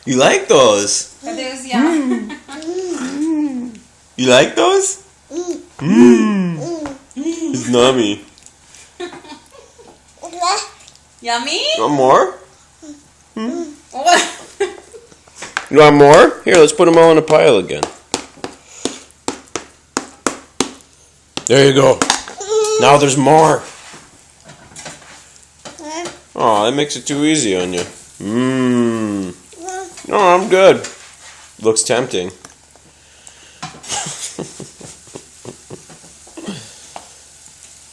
You like those? Are those yum? You like those? It's nummy. Yummy? You want more? What? You want more? Here, let's put them all in a pile again. There you go. Now there's more. Oh, that makes it too easy on you. No, I'm good. Looks tempting.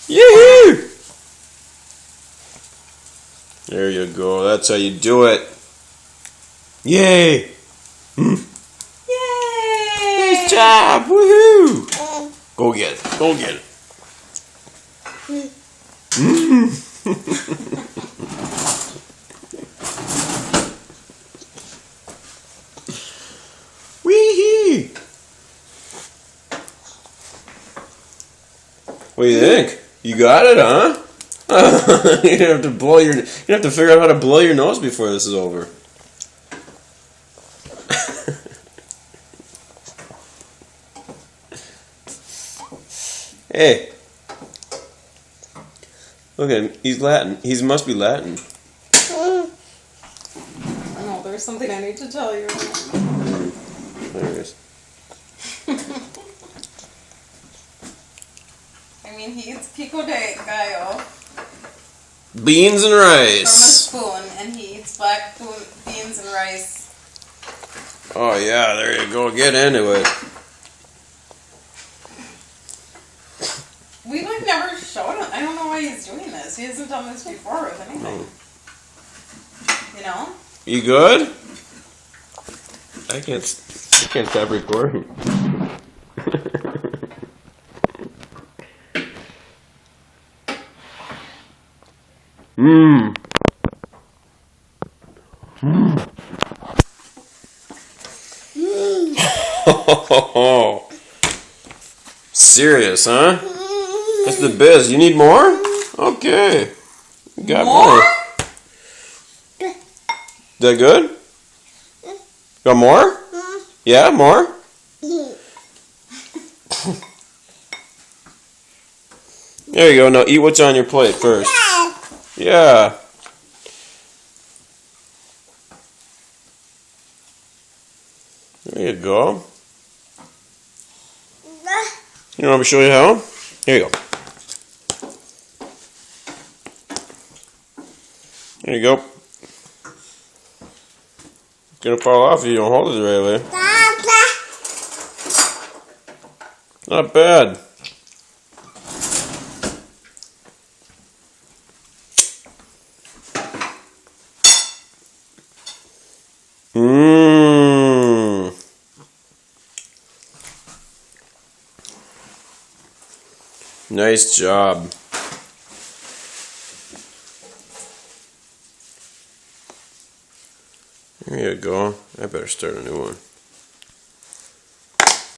Yee-hoo! There you go. That's how you do it. Yay! Yay! Nice job! Woohoo! Go get it. Go get it. Wee-hee! What do you think? You got it, huh? You have to blow your. You have to figure out how to blow your nose before this is over. Hey, look at him. He's Latin. He must be Latin. No, there's something I need to tell you. There he is. I mean, he eats pico de gallo Beans and from a rice. spoon, and he eats black beans and rice. Oh yeah, there you go. Get into it. We like never showed him. I don't know why he's doing this. He hasn't done this before with anything. You know? You good? I can't stop recording. Mmm. Serious, huh? That's the biz. You need more? Okay. You got more. Is that good? Got more? Yeah, more? There you go. Now eat what's on your plate first. Yeah. There you go. You want me to show you how? Here you go. There you go. It's gonna fall off if you don't hold it the right way. Not bad. Mmm. Nice job. There you go. I better start a new one.